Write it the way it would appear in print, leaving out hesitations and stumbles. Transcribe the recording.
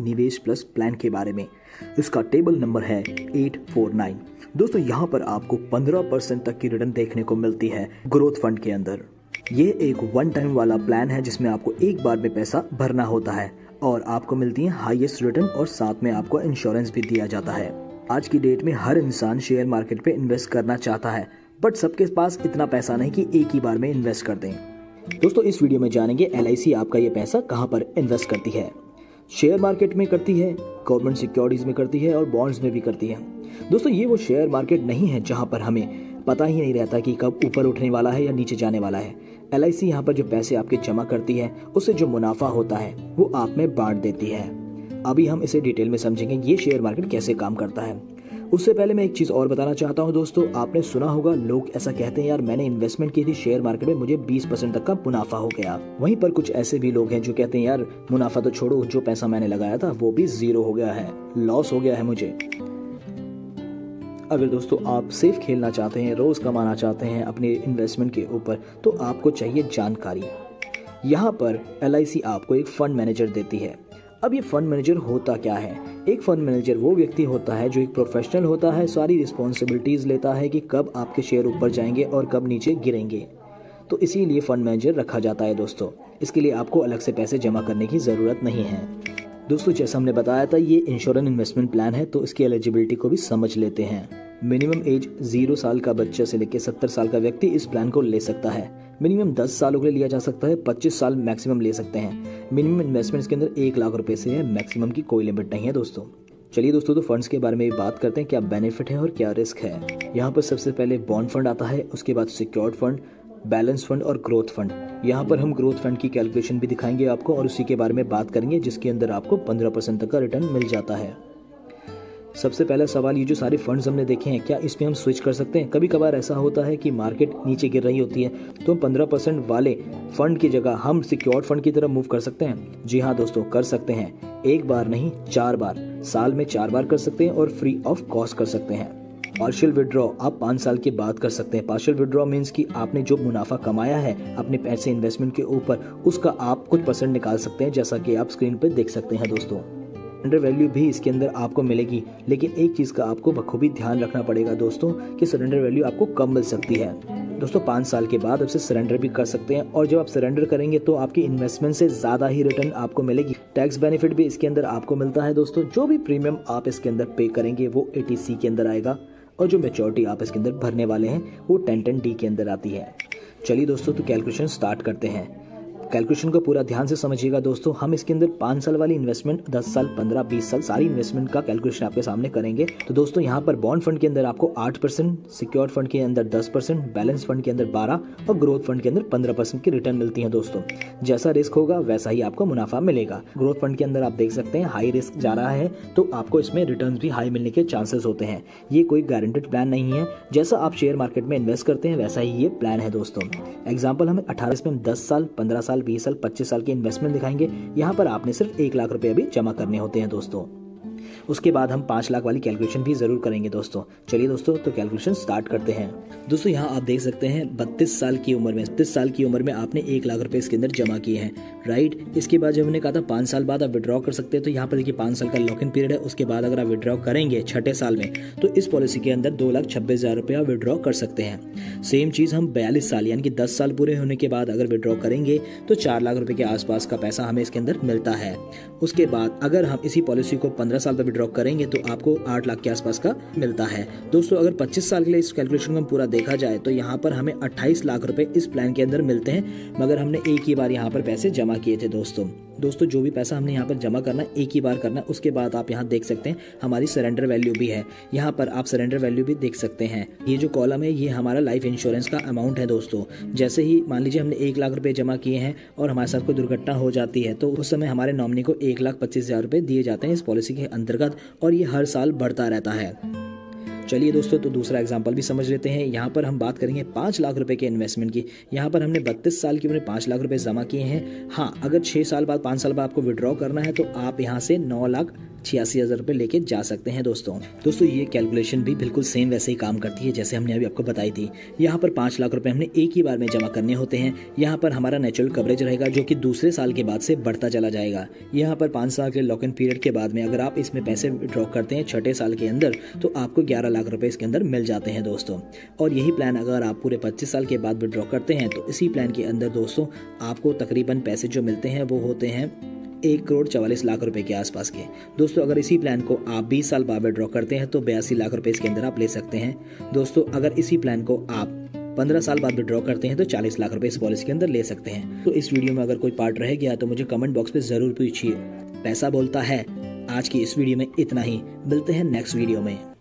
निवेश plus plan के बारे में। इसका टेबल नंबर है 849। दोस्तों यहाँ पर आपको 15% तक की रिटर्न देखने को मिलती है ग्रोथ फंड के अंदर। ये एक वन टाइम वाला प्लान है जिसमें आपको एक बार में पैसा भरना होता है और आपको मिलती है हाईएस्ट रिटर्न और साथ में आपको इंश्योरेंस भी दिया जाता है। आज की डेट में हर इंसान शेयर मार्केट पे इन्वेस्ट करना चाहता है, बट सबके पास इतना पैसा नहीं कि एक ही बार में इन्वेस्ट कर दें। दोस्तों इस वीडियो में जानेंगे LIC आपका ये पैसा कहाँ पर इन्वेस्ट करती है। शेयर मार्केट में करती है, गवर्नमेंट सिक्योरिटीज में करती है और बॉन्ड्स में भी करती है। दोस्तों ये वो शेयर मार्केट नहीं है जहां पर हमें पता ही नहीं रहता कि कब ऊपर उठने वाला है या नीचे जाने वाला है। LIC यहाँ पर जो पैसे आपके जमा करती है उससे जो मुनाफा होता है वो आप में बांट देती है। अभी हम इसे डिटेल में समझेंगे ये शेयर मार्केट कैसे काम करता है। उससे पहले मैं एक चीज और बताना चाहता हूं दोस्तों, आपने सुना होगा लोग ऐसा कहते हैं यार मैंने इन्वेस्टमेंट की थी शेयर मार्केट में, मुझे 20% तक का मुनाफा हो गया। वहीं पर कुछ ऐसे भी लोग हैं जो कहते हैं यार मुनाफा तो छोड़ो, जो पैसा मैंने लगाया था वो भी 0 हो गया है, लॉस हो गया है मुझे। अगर दोस्तों आप सेफ खेलना चाहते हैं, रोज कमाना चाहते हैं अपने इन्वेस्टमेंट के ऊपर, तो आपको चाहिए जानकारी। यहाँ पर LIC आपको एक फंड मैनेजर देती है। अब ये फंड मैनेजर होता क्या है? एक फंड मैनेजर वो व्यक्ति होता है जो एक प्रोफेशनल होता है, सारी रिस्पॉन्सिबिलिटीज लेता है कि कब आपके शेयर ऊपर जाएंगे और कब नीचे गिरेंगे। तो इसीलिए फंड मैनेजर रखा जाता है दोस्तों। इसके लिए आपको अलग से पैसे जमा करने की ज़रूरत नहीं है। दोस्तों जैसा हमने बताया था ये इंश्योरेंस इन्वेस्टमेंट प्लान है, तो इसकी एलिजिबिलिटी को भी समझ लेते हैं। मिनिमम एज 0 साल का बच्चा से लेकर 70 साल का व्यक्ति इस प्लान को ले सकता है। मिनिमम 10 सालों के लिए लिया जा सकता है, 25 साल मैक्सिमम ले सकते हैं। मिनिमम इन्वेस्टमेंट्स के अंदर 1 लाख रुपए से है, मैक्सिमम की कोई लिमिट नहीं है दोस्तों। चलिए दोस्तों तो फंड्स के बारे में बात करते हैं, क्या बेनिफिट है और क्या रिस्क है। यहाँ पर सबसे पहले बॉन्ड फंड आता है, उसके बाद सिक्योर्ड फंड, बैलेंस फंड और ग्रोथ फंड। यहाँ पर हम ग्रोथ फंड की कैलकुलेशन भी दिखाएंगे आपको और उसी के बारे में बात करेंगे जिसके अंदर आपको 15% तक का रिटर्न मिल जाता है। सबसे पहला सवाल, ये जो सारे फंड्स हमने देखे हैं क्या इसमें हम स्विच कर सकते हैं? कभी कभार ऐसा होता है कि मार्केट नीचे गिर रही होती है तो 15% वाले फंड की जगह हम सिक्योर्ड फंड की तरफ मूव कर सकते हैं। जी हाँ दोस्तों कर सकते हैं, एक बार नहीं 4 बार, साल में 4 बार कर सकते हैं और फ्री ऑफ कॉस्ट कर सकते हैं। पार्शियल विड्रॉ आप 5 साल के बाद कर सकते हैं। पार्शियल विड्रॉ मीन्स कि आपने जो मुनाफा कमाया है अपने पैसे इन्वेस्टमेंट के ऊपर, उसका आप कुछ % निकाल सकते हैं, जैसा कि आप स्क्रीन पर देख सकते हैं दोस्तों। सरेंडर वैल्यू भी इसके अंदर आपको मिलेगी, लेकिन एक चीज का आपको बखूबी ध्यान रखना पड़ेगा दोस्तों कि सरेंडर वैल्यू आपको कम मिल सकती है। दोस्तों 5 साल के बाद आपसे सरेंडर भी कर सकते हैं और जब आप सरेंडर करेंगे तो आपकी इन्वेस्टमेंट से ज्यादा ही रिटर्न आपको मिलेगी। टैक्स बेनिफिट भी इसके अंदर आपको मिलता है दोस्तों। जो भी प्रीमियम आप इसके अंदर पे करेंगे वो 80C के अंदर आएगा और जो मेच्योरिटी आप इसके अंदर भरने वाले हैं वो 1010D के अंदर आती है। चलिए दोस्तों तो कैलकुलेशन स्टार्ट करते हैं। कैलकुलेशन को पूरा ध्यान से समझिएगा दोस्तों। हम इसके अंदर 5 साल वाली इन्वेस्टमेंट, 10 साल, 15, 20 साल सारी इन्वेस्टमेंट का कैलकुलेशन आपके सामने करेंगे। तो दोस्तों यहाँ पर बॉन्ड फंड के अंदर आपको 8%, सिक्योर्ड फंड के अंदर 10%, बैलेंस फंड के अंदर 12 और ग्रोथ फंड के अंदर 15% की रिटर्न मिलती है दोस्तों। जैसा रिस्क होगा वैसा ही आपको मुनाफा मिलेगा। ग्रोथ फंड के अंदर आप देख सकते हैं हाई रिस्क जा रहा है तो आपको इसमें रिटर्न भी हाई मिलने के चांसेस होते हैं। ये कोई गारंटेड प्लान नहीं है, जैसा आप शेयर मार्केट में इन्वेस्ट करते हैं वैसा ही ये प्लान है दोस्तों। एग्जाम्पल हमें 18 में 10 साल, 15 साल, 20 साल, 25 साल की इन्वेस्टमेंट दिखाएंगे। यहाँ पर आपने सिर्फ 1 लाख रुपए अभी जमा करने होते हैं दोस्तों। उसके बाद हम 5 लाख वाली कैलकुलेशन भी जरूर करेंगे दोस्तों। चलिए दोस्तों तो कैलकुलेशन स्टार्ट करते हैं। दोस्तों यहाँ आप देख सकते हैं 32 साल की उम्र में, 32 साल की उम्र में आपने 1 लाख रुपए इसके अंदर जमा किए हैं, राइट। इसके बाद जब हमने कहा था 5 साल बाद आप विड्रॉ कर सकते हैं, तो यहाँ पर देखिए 5 साल का लॉक इन पीरियड है। उसके बाद अगर आप विड्रॉ करेंगे 6ठे साल में तो इस पॉलिसी के अंदर 2,26,000 रुपया विड्रॉ कर सकते हैं। सेम चीज हम 42 साल यानी कि 10 साल पूरे होने के बाद अगर विड्रॉ करेंगे तो 4 लाख रुपए के आसपास का पैसा हमें इसके अंदर मिलता है। उसके बाद अगर हम इसी पॉलिसी को 15 साल पर विड्रॉ करेंगे तो आपको 8 लाख के आसपास का मिलता है दोस्तों। अगर 25 साल के लिए इस कैलकुलेशन को पूरा देखा जाए तो यहाँ पर हमें 28 लाख रुपए इस प्लान के अंदर मिलते हैं, मगर हमने एक ही बार यहाँ पर पैसे जमा किए थे दोस्तों। जो भी पैसा हमने यहाँ पर जमा करना है एक ही बार करना है। उसके बाद आप यहाँ देख सकते हैं हमारी सरेंडर वैल्यू भी है, यहाँ पर आप सरेंडर वैल्यू भी देख सकते हैं। ये जो कॉलम है ये हमारा लाइफ इंश्योरेंस का अमाउंट है दोस्तों। जैसे ही मान लीजिए हमने 1 लाख रुपए जमा किए हैं और हमारे साथ कोई दुर्घटना हो जाती है तो उस समय हमारे नॉमिनी को 1,25,000 रुपए दिए जाते हैं इस पॉलिसी के अंतर्गत और ये हर साल बढ़ता रहता है। चलिए दोस्तों तो दूसरा एग्जांपल भी समझ लेते हैं। यहाँ पर हम बात करेंगे 5 लाख रुपए के इन्वेस्टमेंट की। यहाँ पर हमने 32 साल की उम्र में 5 लाख रुपए जमा किए हैं। हाँ, अगर 6 साल बाद 5 साल बाद आपको विड्रॉ करना है तो आप यहाँ से 9 लाख 86,000 रुपये लेके जा सकते हैं दोस्तों ये कैलकुलेशन भी बिल्कुल सेम वैसे ही काम करती है जैसे हमने अभी आपको बताई थी। यहाँ पर 5 लाख रुपए हमने एक ही बार में जमा करने होते हैं। यहाँ पर हमारा नेचुरल कवरेज रहेगा जो कि दूसरे साल के बाद से बढ़ता चला जाएगा। यहाँ पर 5 साल के लॉक इन पीरियड के बाद में अगर आप इसमें पैसे विड्रॉ करते हैं छठे साल के अंदर तो आपको 11 लाख रुपए इसके अंदर मिल जाते हैं दोस्तों। और यही प्लान अगर आप पूरे 25 साल के बाद विड्रॉ करते हैं तो इसी प्लान के अंदर दोस्तों आपको तकरीबन पैसे जो मिलते हैं वो होते हैं 1,44,00,000 रुपए के आसपास के। दोस्तों अगर इसी प्लान को आप 20 साल बाद विड्रॉ करते हैं तो 82 लाख रुपए इसके अंदर आप ले सकते हैं। दोस्तों अगर इसी प्लान को आप 15 साल बाद विड्रॉ करते हैं तो 40 लाख रुपए इस पॉलिसी के अंदर ले सकते हैं। तो इस वीडियो में अगर कोई पार्ट रह गया तो मुझे कमेंट बॉक्स पे जरूर पूछिए। पैसा बोलता है। आज की इस वीडियो में इतना ही, मिलते हैं नेक्स्ट वीडियो में।